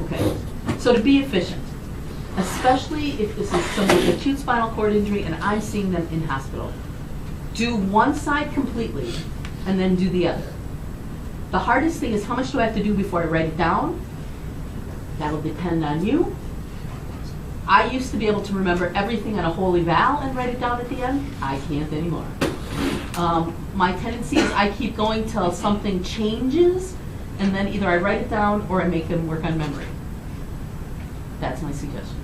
Okay, so to be efficient, especially if this is someone with acute spinal cord injury and I'm seeing them in hospital, do one side completely and then do the other. The hardest thing is how much do I have to do before I write it down? That'll depend on you. I used to be able to remember everything on a whole eval and write it down at the end. I can't anymore. My tendency is I keep going till something changes, and then either I write it down or I make them work on memory. That's my suggestion.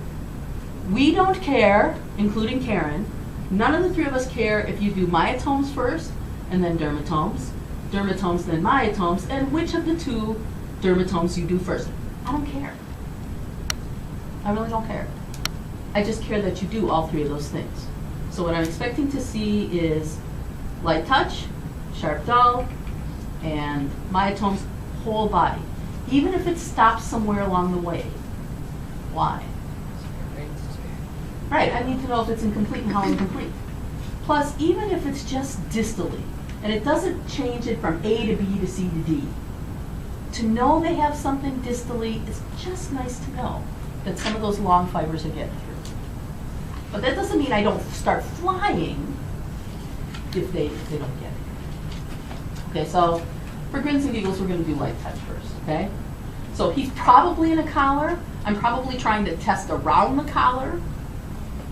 We don't care, including Karen, none of the three of us care if you do myotomes first and then dermatomes, dermatomes then myotomes, and which of the two dermatomes you do first. I don't care. I really don't care. I just care that you do all three of those things. So what I'm expecting to see is light touch, sharp dull, and myotomes whole body. Even if it stops somewhere along the way. Why? Right, I need to know if it's incomplete and how incomplete. Plus, even if it's just distally, and it doesn't change it from A to B to C to D, to know they have something distally, it's just nice to know that some of those long fibers are getting through. But that doesn't mean I don't start flying if they don't get it. Okay, so for grins and giggles, we're going to do light touch first, okay? So he's probably in a collar. I'm probably trying to test around the collar,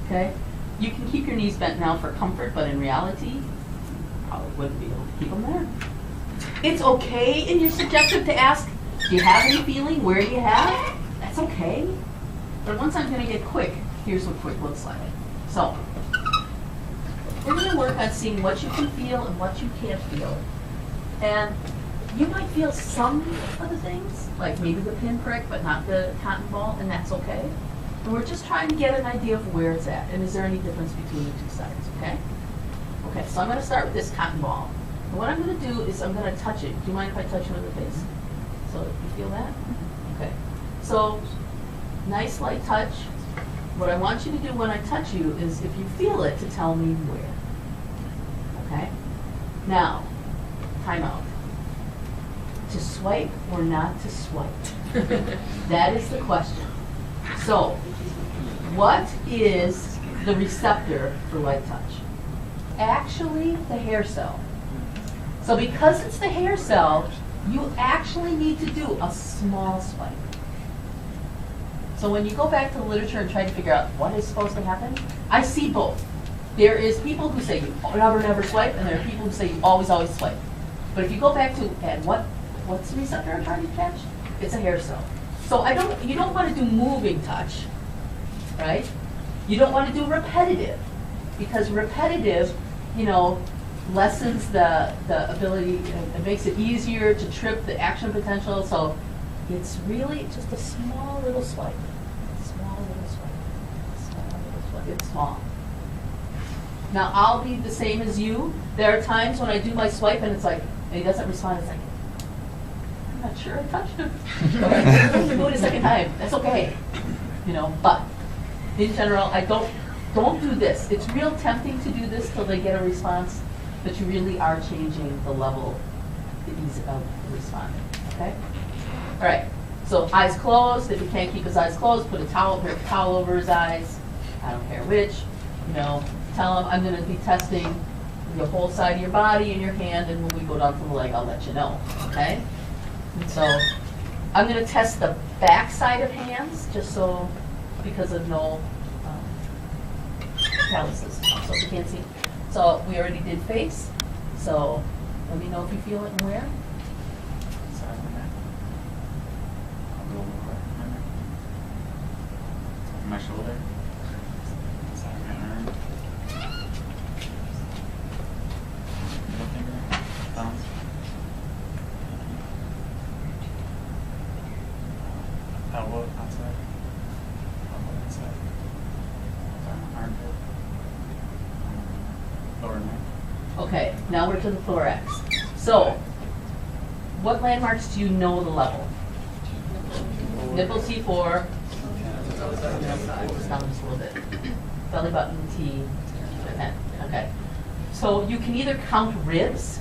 okay? You can keep your knees bent now for comfort, but in reality, you probably wouldn't be able to keep them there. It's okay in your subjective to ask, do you have any feeling? Where do you have? That's okay. But once I'm going to get quick, here's what quick looks like. So, we're going to work on seeing what you can feel and what you can't feel. And you might feel some of the things, like maybe the pinprick, but not the cotton ball, and that's okay. And we're just trying to get an idea of where it's at, and is there any difference between the two sides, okay? Okay, so I'm going to start with this cotton ball. And what I'm going to do is I'm going to touch it. Do you mind if I touch you in the face? So you feel that? Okay. So, nice light touch. What I want you to do when I touch you is, if you feel it, to tell me where. Okay? Now, time out. To swipe or not to swipe? That is the question. So, what is the receptor for light touch? Actually, the hair cell. So because it's the hair cell, you actually need to do a small swipe. So when you go back to the literature and try to figure out what is supposed to happen, I see both. There is people who say you never swipe, and there are people who say you always swipe. But if you go back to, and what's the receptor I'm trying to catch? It's a hair cell. So you don't want to do moving touch, right? You don't want to do repetitive, because repetitive, lessens the ability, it makes it easier to trip the action potential. So it's really just a small little swipe. Small little swipe. Small little swipe. It's small. Now I'll be the same as you. There are times when I do my swipe and it's like, and he doesn't respond. It's like, I'm not sure I touched him. Do it a second time. That's okay. But in general, I don't do this. It's real tempting to do this till they get a response, but you really are changing the level, the ease of responding. Okay? All right. So eyes closed. If you can't keep his eyes closed, put a towel over his eyes. I don't care which. Tell him I'm going to be testing the whole side of your body and your hand, and when we go down to the leg, I'll let you know. Okay? And so I'm going to test the back side of hands, just so, because of no calluses, so if you can't see. So we already did face. So let me know if you feel it and where. Sorry, I'll go over my shoulder. Side of my arm. Middle finger. Thumb. Elbow outside. Elbow inside. Armpit. Lower neck. Okay, now we're to the thorax. So, what landmarks do you know the level? Nipple T4. Just down just a little bit. Belly button T. Okay. So you can either count ribs,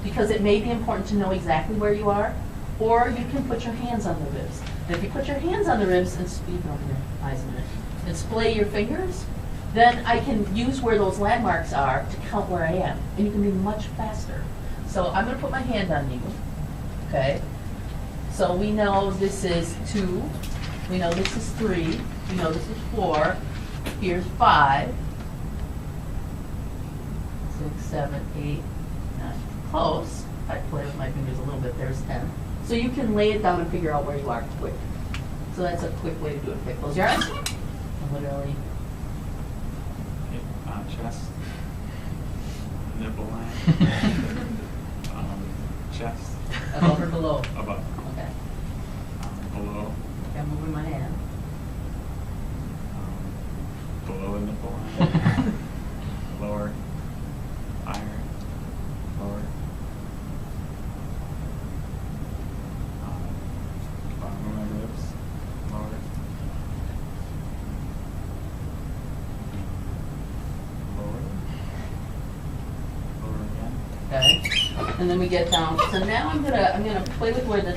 because it may be important to know exactly where you are, or you can put your hands on the ribs. And if you put your hands on the ribs and speed over your eyes a minute, and splay your fingers, then I can use where those landmarks are to count where I am, and you can be much faster. So I'm going to put my hand on you, okay? So we know this is 2, we know this is 3, we know this is 4, here's 5, 6, 7, 8, 9, close. I play with my fingers a little bit, there's 10. So you can lay it down and figure out where you are quick. So that's a quick way to do it. Okay, close your eyes. And literally. Chest. Nipple line. Chest. Above or below? Above. Okay. Below. Okay, I'm moving my hand. Below the nipple line. Lower. Higher. Lower. Bottom of my ribs. Lower. Lower. Lower again. Okay. And then we get down. So now I'm gonna play with where the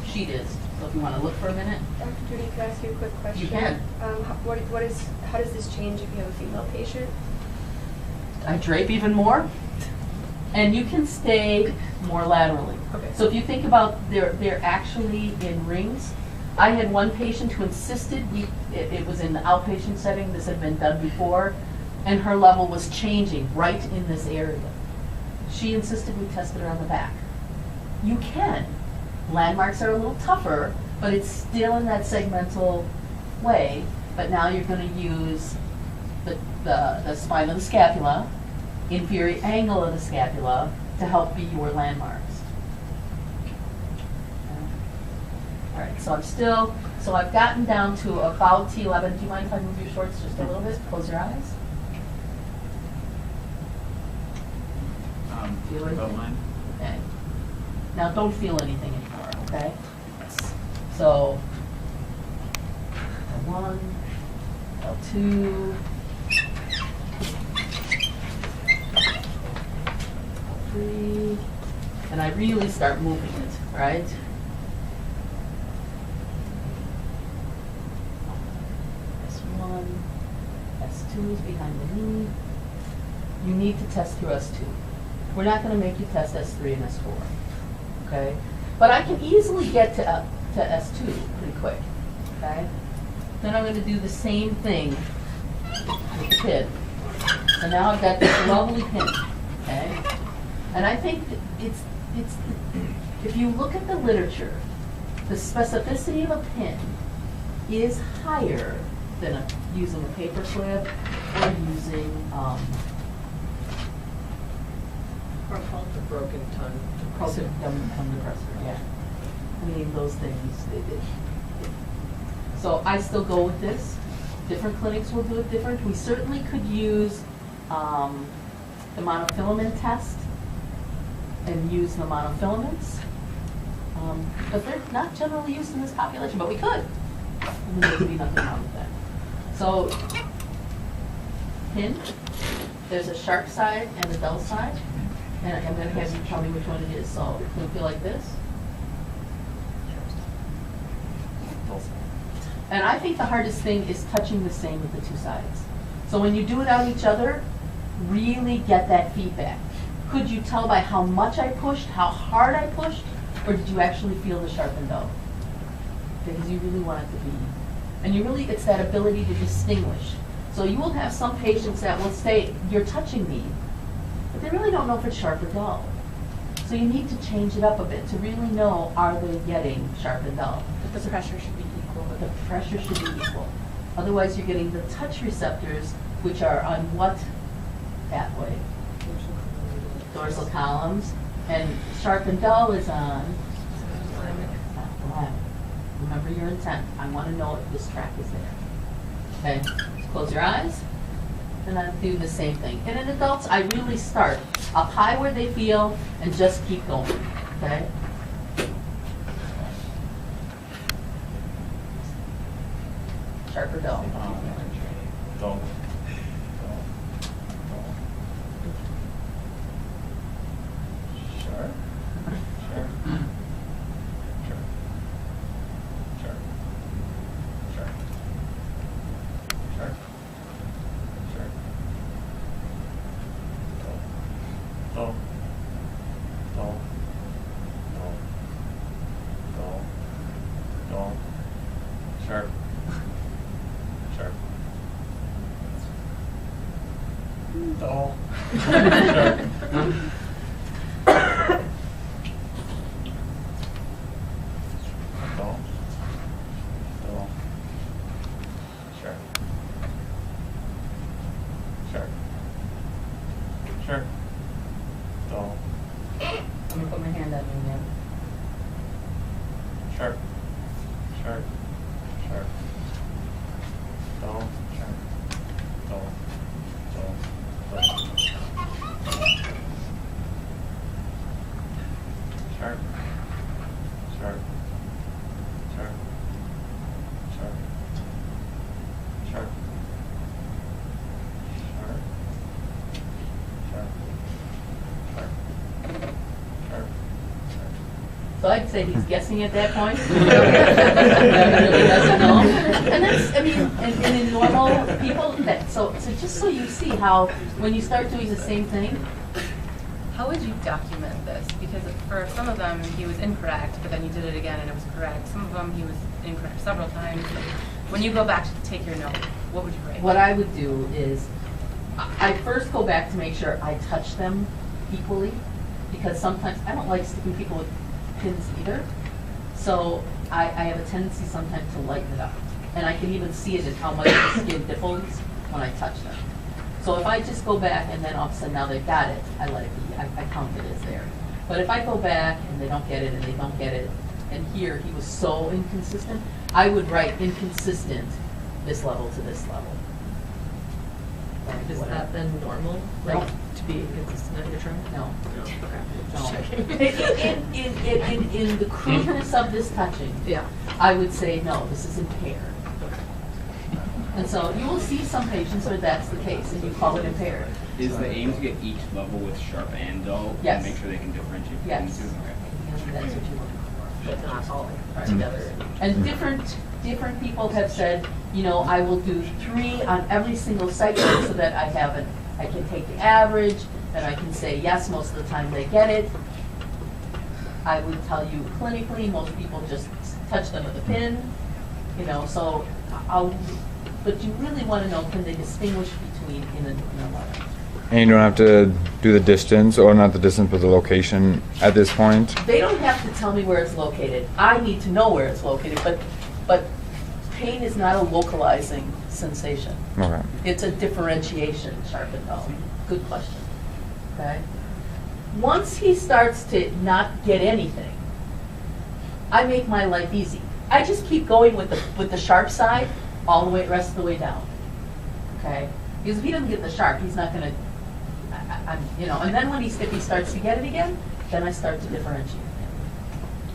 sheet is. So if you want to look for a minute. Dr. Judy, can I ask you a quick question? You can. How does this change if you have a female patient? I drape even more, and you can stay more laterally. Okay. So if you think about, they're actually in rings. I had one patient who insisted it was in the outpatient setting. This had been done before, and her level was changing right in this area. She insisted we tested her on the back. You can. Landmarks are a little tougher, but it's still in that segmental way. But now you're going to use the spine of the scapula, inferior angle of the scapula, to help be your landmarks. All right, so I've gotten down to about T11. Do you mind if I move your shorts just a little bit? Close your eyes. Feel anything? Above mine. Okay. Now don't feel anything anymore, okay? So, L1, L2, L3, and I really start moving it, right? S1, S2 is behind the knee. You need to test through S2. We're not going to make you test S3 and S4, okay? But I can easily get to S2 pretty quick, okay? Then I'm going to do the same thing with the pin. So now I've got this lovely pin, okay? And I think that it's if you look at the literature, the specificity of a pin is higher than using a paper clip or using The broken tongue. tongue depressor, yeah. I mean, those things. So I still go with this. Different clinics will do it different. We certainly could use the monofilament test and use the monofilaments. But they're not generally used in this population, but we could. And there would be nothing wrong with that. So, pin, there's a sharp side and a dull side. And I'm going to have you tell me which one it is. So, it's going to feel like this. And I think the hardest thing is touching the same with the two sides. So when you do it on each other, really get that feedback. Could you tell by how much I pushed, how hard I pushed, or did you actually feel the sharp and dull? Because you really want it to be. And you really, it's that ability to distinguish. So you will have some patients that will say, you're touching me, but they really don't know if it's sharp or dull. So you need to change it up a bit to really know, are they getting sharp and dull? But the pressure should be equal. But the pressure should be equal. Otherwise, you're getting the touch receptors, which are on what pathway? Dorsal columns. And sharp and dull is on thymic. Remember your intent. I want to know if this track is there. Okay, so close your eyes. And I do the same thing. And in adults, I really start up high where they feel and just keep going. Okay? Sharp or dull? Dull. Sharp. Sharp. Sharp. Dull. Dull. Sharp. Sharp. Sharp. Dull. I'm gonna put my hand on you again. Sharp. Sharp. Sharp. Dull. Sharp. Dull. Dull. Dull. Sharp. Sharp. Sharp. Sharp. Sharp. Sharp. Sharp. Sharp. Sharp. So I'd say he's guessing at that point. He really doesn't know. And that's, I mean, and in normal people, that, so just so you see how, when you start doing the same thing, How would you document this? Because for some of them, he was incorrect, but then you did it again and it was correct. Some of them, he was incorrect several times. When you go back to take your note, what would you write? what I would do is, I first go back to make sure I touch them equally, because sometimes, I don't like sticking people with pins either. So I have a tendency sometimes to lighten it up. And I can even see it in how much the skin dimples when I touch them. So if I just go back and then all of a sudden now they've got it, I let it be, I count it as there. But if I go back and they don't get it and they don't get it, and here he was so inconsistent, I would write inconsistent this level to this level. Is that then normal, No. like, to be inconsistent at your term? No. Okay. No. In the crudeness of this touching, Yeah. I would say, no, this is impaired. And so you will see some patients where that's the case, and you call it impaired. Is the aim to get each level with sharp and dull? Yes. And make sure they can differentiate between Yes. the two? Okay. That's what you want. But not all Right. together. And different people have said, you know, I will do 3 on every single segment so that I can take the average, and I can say, yes, most of the time they get it. I would tell you clinically, most people just touch them with a pin, you know, so but you really want to know, can they distinguish between in a letter? And you don't have to do the distance, or not the distance, but the location at this point? They don't have to tell me where it's located. I need to know where it's located, but pain is not a localizing sensation. Okay. It's a differentiation, sharp and dull. Good question. Okay? Once he starts to not get anything, I make my life easy. I just keep going with the sharp side all the way, rest of the way down. Okay? Because if he doesn't get the sharp, he's not gonna, you know, and then when if he starts to get it again, then I start to differentiate.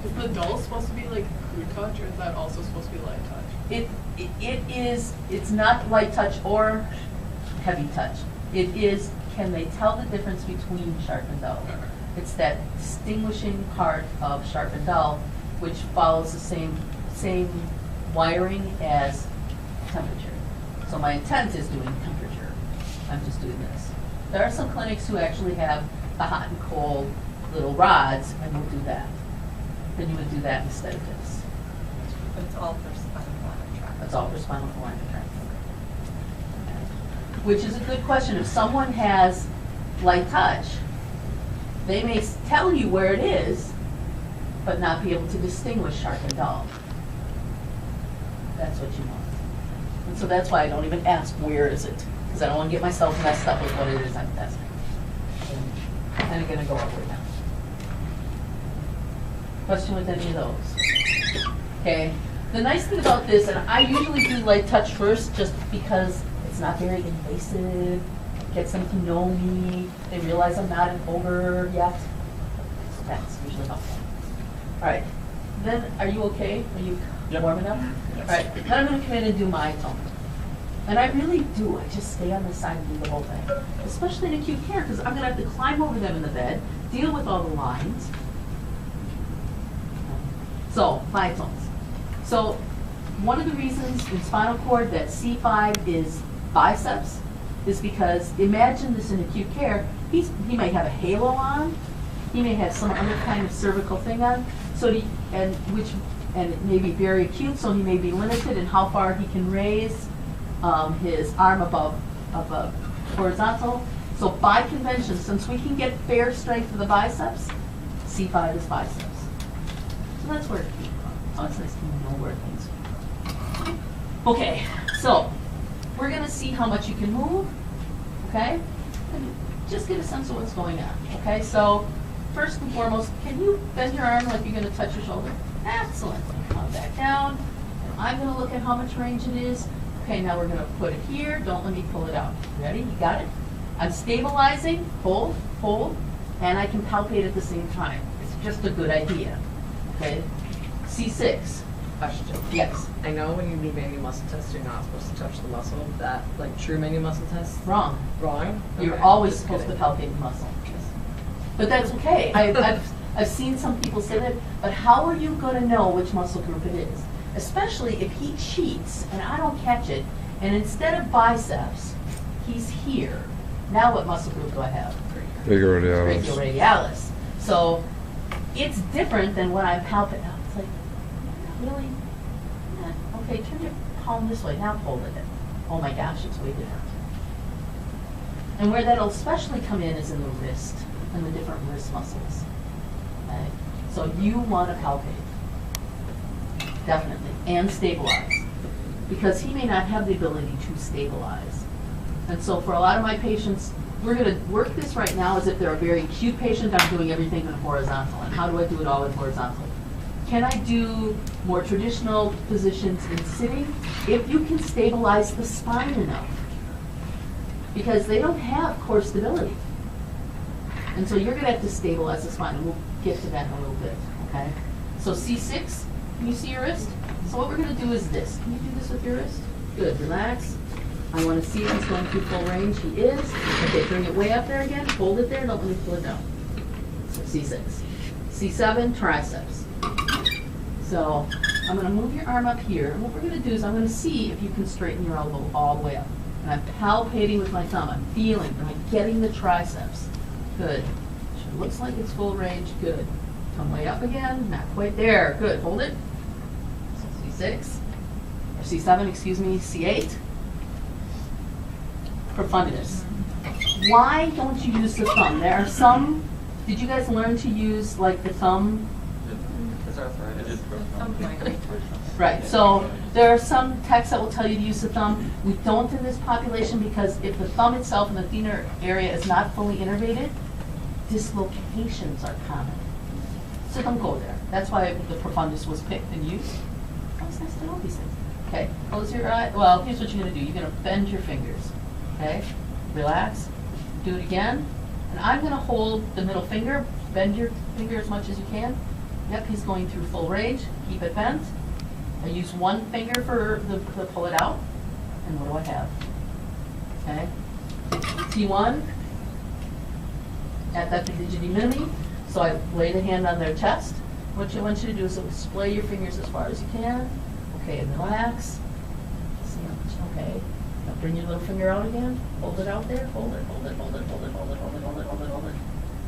Is the dull supposed to be like crude touch, or is that also supposed to be light touch? It's not light touch or heavy touch. It is, can they tell the difference between sharp and dull? It's that distinguishing part of sharp and dull, which follows the same wiring as temperature. So my intent is doing temperature. I'm just doing this. There are some clinics who actually have the hot and cold little rods, and we'll do that. Then you would do that instead of this. But it's all for spinal cord tract. That's all for spinal cord tract. Which is a good question. If someone has light touch, they may tell you where it is, but not be able to distinguish sharp and dull. That's what you want. And so that's why I don't even ask where is it, because I don't want to get myself messed up with what it is I'm testing. I'm kind of going to go up or down. Question with any of those? Okay. The nice thing about this, and I usually do light touch first just because it's not very invasive, gets them to know me, they realize I'm not an ogre yet. So that's usually helpful. All right. Then, are you okay? Are you Yep. warm enough? Yes. All right. Then I'm going to come in and do my tone. And I really do. I just stay on the side and do the whole thing. Especially in acute care, because I'm going to have to climb over them in the bed, deal with all the lines. So, my tones. So, one of the reasons in spinal cord that C5 is biceps is because, imagine this in acute care, he might have a halo on, he may have some other kind of cervical thing on, so and it may be very acute, so he may be limited in how far he can raise his arm above horizontal. So by convention, since we can get fair strength of the biceps, C5 is biceps. So that's where it came from. Oh, it's nice to know where things come from. Okay, so we're gonna see how much you can move, okay? And just get a sense of what's going on, okay? So first and foremost, can you bend your arm like you're gonna touch your shoulder? Excellent. Come back down. And I'm gonna look at how much range it is. Okay, now we're gonna put it here. Don't let me pull it out. Ready? You got it? I'm stabilizing, hold, hold, and I can palpate at the same time. It's just a good idea, okay? C6. Question. Yes. I know when you do manual muscle tests, you're not supposed to touch the muscle. That, like, true manual muscle test? Wrong. Wrong? You're Okay, always just supposed to kidding. palpate the muscle. But that's okay. I've seen some people say that, but how are you going to know which muscle group it is? Especially if he cheats and I don't catch it, and instead of biceps, he's here. Now what muscle group do I have? Brachioradialis. Brachioradialis. So it's different than when I'm palpating. It's like, really? Yeah. Okay, turn your palm this way. Now hold it. Oh my gosh, it's way different. And where that'll especially come in is in the wrist and the different wrist muscles. Okay? So you want to palpate. Definitely. And stabilize. Because he may not have the ability to stabilize. And so for a lot of my patients, we're going to work this right now as if they're a very acute patient. I'm doing everything in horizontal. And how do I do it all in horizontal? Can I do more traditional positions in sitting? If you can stabilize the spine enough. Because they don't have core stability. And so you're going to have to stabilize the spine. And we'll get to that in a little bit, okay? So C6, can you see your wrist? So what we're going to do is this. Can you do this with your wrist? Good, relax. I want to see if he's going through full range. He is. Okay, bring it way up there again. Hold it there. Don't let me pull it down. So C6. C7, triceps. So I'm going to move your arm up here. And what we're going to do is I'm going to see if you can straighten your elbow all the way up. And I'm palpating with my thumb. I'm feeling. Am I getting the triceps? Good. Sure looks like it's full range. Good. Come way up again. Not quite there. Good. Hold it. So C6. Or C7, excuse me. C8. Profundus. Why don't you use the thumb? There are some, did you guys learn to use like the thumb? It's arthritis. Right, so there are some texts that will tell you to use the thumb. We don't in this population because if the thumb itself in the thenar area is not fully innervated, dislocations are common. So don't go there. That's why the profundus was picked and used. Oh, it's nice to know these things. Okay, close your eye. Well, here's what you're going to do. You're going to bend your fingers. Okay, relax. Do it again. And I'm going to hold the middle finger. Bend your finger as much as you can. Yep, he's going through full range. Keep it bent. I use one finger for the pull it out. And what do I have? Okay. T1 at that digiti minimi. So I lay the hand on their chest. What I want you to do is splay your fingers as far as you can. Okay, and relax. See how much, okay. Now bring your little finger out again. Hold it out there. Hold it, hold it, hold it, hold it, hold it, hold it, hold it, hold it, hold it.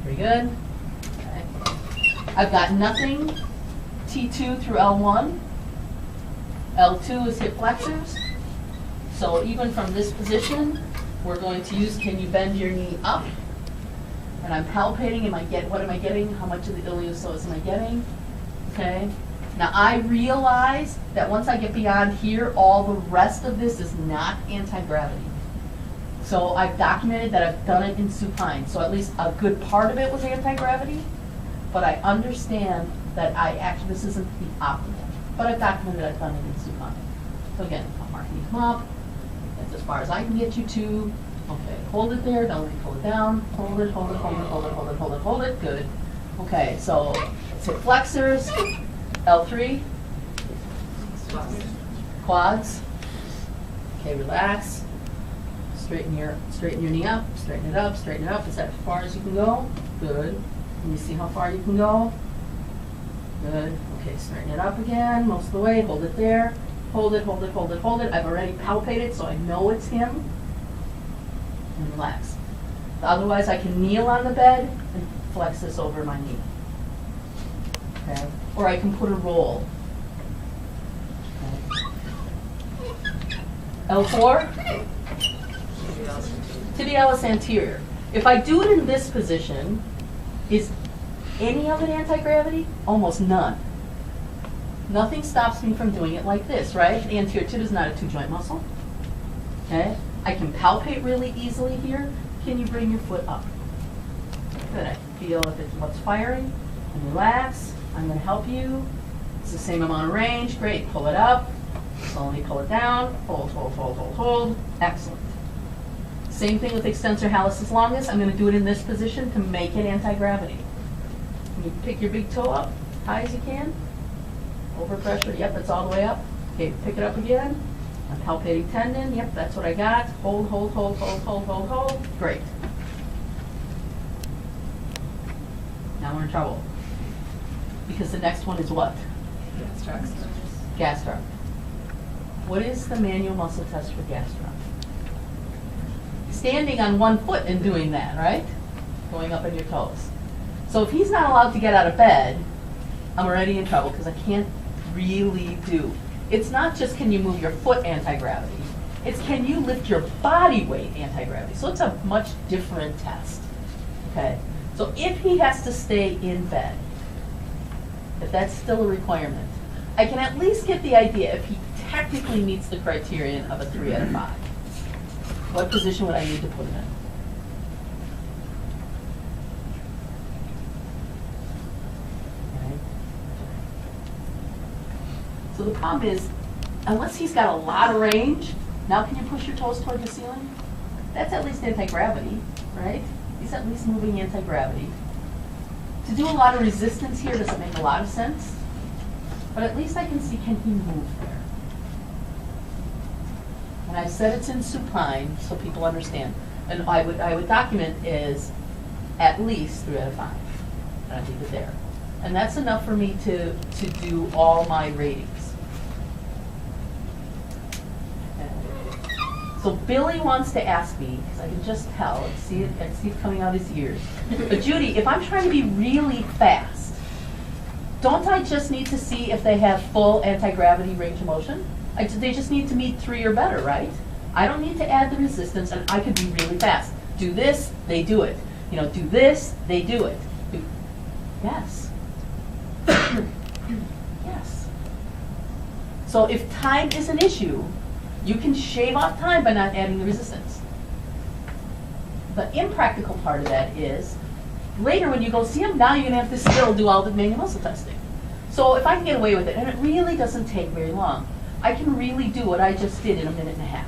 Very good. Okay. I've got nothing. T2 through L1. L2 is hip flexors. So even from this position, we're going to use, can you bend your knee up? And I'm palpating, what am I getting? How much of the iliopsoas am I getting? Okay. Now I realize that once I get beyond here, all the rest of this is not anti-gravity. So I've documented that I've done it in supine. So at least a good part of it was anti-gravity, but I understand that this isn't the optimal. But I've documented I've done it in supine. So again, I'm marking them up. That's as far as I can get you to. Okay, hold it there, don't let me pull it down. Hold it, hold it, hold it, hold it, hold it, hold it, hold it. Good. Okay, so it's hip flexors. L3. Quads. Okay, relax. Straighten your knee up, straighten it up, straighten it up. Is that as far as you can go? Good. Let me see how far you can go. Good. Okay, straighten it up again, most of the way. Hold it there. Hold it, hold it, hold it, hold it. I've already palpated, so I know it's him. And relax. Otherwise, I can kneel on the bed and flex this over my knee. Okay? Or I can put a roll. Okay. L4. Tibialis anterior. If I do it in this position, is any of it anti-gravity? Almost none. Nothing stops me from doing it like this, right? The anterior tib is not a two-joint muscle. Okay? I can palpate really easily here. Can you bring your foot up? Good. I can feel if it's what's firing. And relax. I'm going to help you. It's the same amount of range. Great. Pull it up. Slowly pull it down. Hold, hold, hold, hold, hold. Excellent. Same thing with extensor hallucis longus. I'm going to do it in this position to make it anti-gravity. You pick your big toe up, high as you can. Overpressure, yep, that's all the way up. Okay, pick it up again. I'm palpating tendon, yep, that's what I got. Hold, hold, hold, hold, hold, hold, hold. Great. Now we're in trouble. Because the next one is what? Gastroc. What is the manual muscle test for gastroc? Standing on one foot and doing that, right? Going up on your toes. So if he's not allowed to get out of bed, I'm already in trouble because I can't really do. It's not just can you move your foot anti-gravity, it's can you lift your body weight anti-gravity. So it's a much different test. Okay? So if he has to stay in bed, if that's still a requirement, I can at least get the idea if he technically meets the criterion of a 3 out of 5. What position would I need to put him in? Okay. So the problem is, unless he's got a lot of range, now can you push your toes toward the ceiling? That's at least anti-gravity, right? He's at least moving anti-gravity. To do a lot of resistance here doesn't make a lot of sense, but at least I can see, can he move there? And I said it's in supine, so people understand. And I would document is at least 3 out of 5. And I leave it there. And that's enough for me to do all my ratings. Okay. So Billy wants to ask me, because I can just tell, I see it coming out his ears. But Judy, if I'm trying to be really fast, don't I just need to see if they have full anti-gravity range of motion? They just need to meet 3 or better, right? I don't need to add the resistance, and I could be really fast. Do this, they do it. You know, do this, they do it. Yes. Yes. So if time is an issue, you can shave off time by not adding the resistance. The impractical part of that is, later when you go see him, now you're going to have to still do all the manual muscle testing. So if I can get away with it, and it really doesn't take very long, I can really do what I just did in a minute and a half.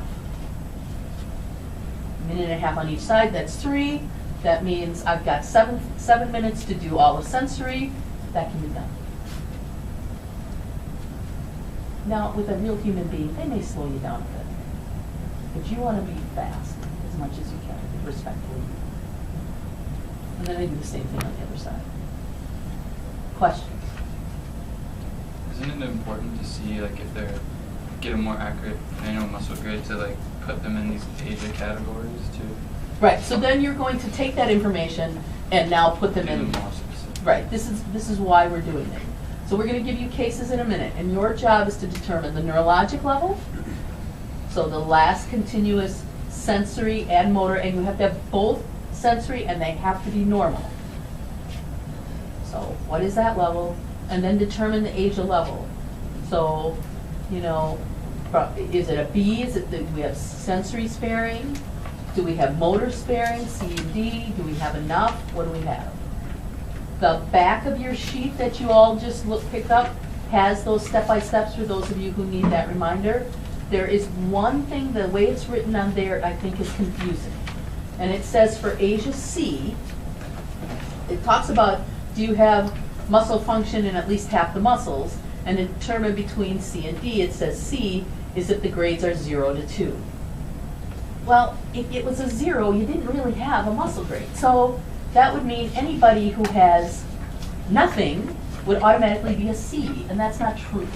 A minute and a half on each side, that's 3. That means I've got 7 minutes to do all the sensory. That can be done. Now, with a real human being, they may slow you down a bit. But you want to be fast as much as you can, respectfully. And then I do the same thing on the other side. Questions? Isn't it important to see, like, if they're get a more accurate manual muscle grid to, like, put them in these AJA categories too? Right. So then you're going to take that information and now put them in. More specific. Right. This is why we're doing it. So we're going to give you cases in a minute, and your job is to determine the neurologic level. So the last continuous sensory and motor, and you have to have both sensory and they have to be normal. So what is that level? And then determine the AJA level. So, you know, is it a B? Is it that we have sensory sparing? Do we have motor sparing, C and D? Do we have enough? What do we have? The back of your sheet that you all just picked up has those step-by-steps for those of you who need that reminder. There is one thing, the way it's written on there, I think is confusing. And it says for AJA C, it talks about, do you have muscle function in at least half the muscles? And to determine between C and D, it says C is if the grades are 0 to 2. Well, if it was a 0, you didn't really have a muscle grade. So that would mean anybody who has nothing would automatically be a C, and that's not true.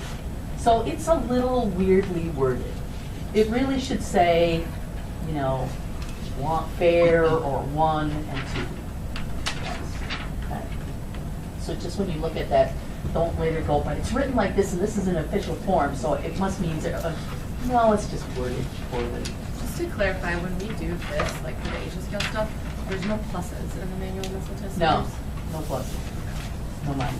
So it's a little weirdly worded. It really should say, you know, fair or 1 and 2. Okay. So just when you look at that, don't later go, but it's written like this, and this is an official form, so it must mean, no, it's just worded poorly. Just to clarify, when we do this, like for the AJA scale stuff, There's no pluses in the manual muscle test? No, no plus, no minus.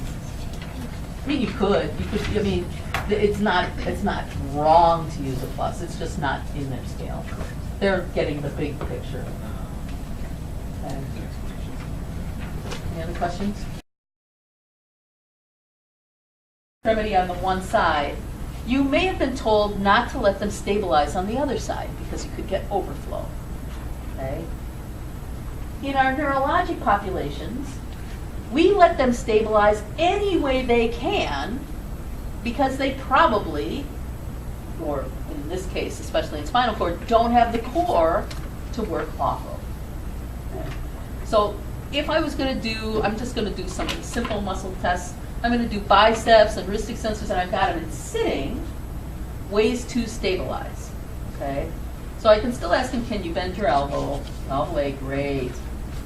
I mean, you could, I mean, it's not wrong to use a plus, it's just not in their scale. They're getting the big picture. Okay. Any other questions? Extremity on the one side, you may have been told not to let them stabilize on the other side because you could get overflow. Okay? In our neurologic populations, we let them stabilize any way they can because they probably, or in this case, especially in spinal cord, don't have the core to work off of. Okay. So if I was going to do, I'm just going to do some simple muscle tests. I'm going to do biceps and wrist extensors, and I've got them in sitting, ways to stabilize. Okay? So I can still ask him, can you bend your elbow all the way? Great.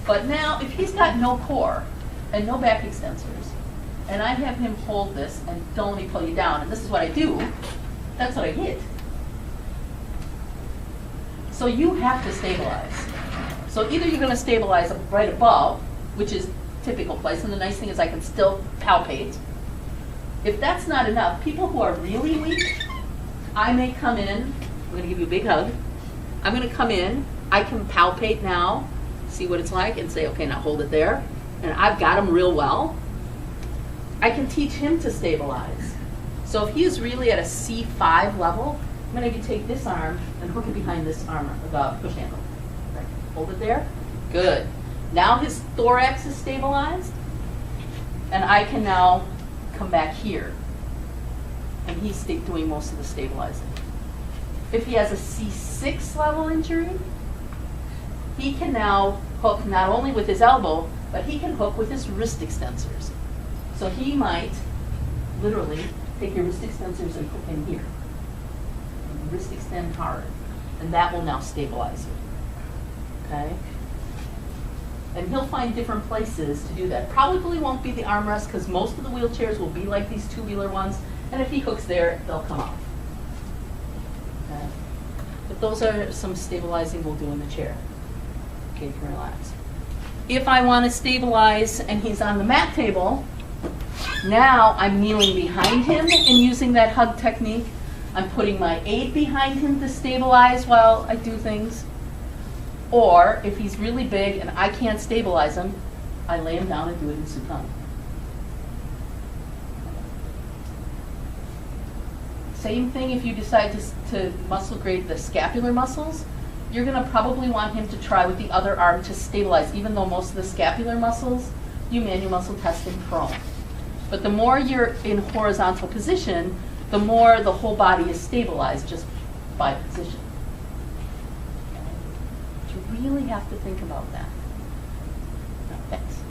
But now, if he's got no core and no back extensors, and I have him hold this and don't let me pull you down, and this is what I do, that's what I get. So you have to stabilize. So either you're going to stabilize right above, which is typical place, and the nice thing is I can still palpate. If that's not enough, people who are really weak, I may come in, I'm going to give you a big hug, I'm going to come in, I can palpate now, see what it's like, and say, okay, now hold it there. And I've got him real well. I can teach him to stabilize. So if he is really at a C5 level, I'm going to take this arm and hook it behind this arm, the push handle. Right. Hold it there. Good. Now his thorax is stabilized, and I can now come back here. And he's doing most of the stabilizing. If he has a C6 level injury, he can now hook not only with his elbow, but he can hook with his wrist extensors. So he might literally take your wrist extensors and hook in here. And wrist extend hard. And that will now stabilize you. Okay? And he'll find different places to do that. Probably won't be the armrest because most of the wheelchairs will be like these two-wheeler ones. And if he hooks there, they'll come off. Okay? But those are some stabilizing we'll do in the chair. Okay, you can relax. If I want to stabilize and he's on the mat table, now I'm kneeling behind him and using that hug technique. I'm putting my aid behind him to stabilize while I do things. Or if he's really big and I can't stabilize him, I lay him down and do it in supine. Same thing if you decide to muscle grade the scapular muscles. You're going to probably want him to try with the other arm to stabilize, even though most of the scapular muscles, you manual muscle test in prone. But the more you're in horizontal position, the more the whole body is stabilized just by position. You really have to think about that.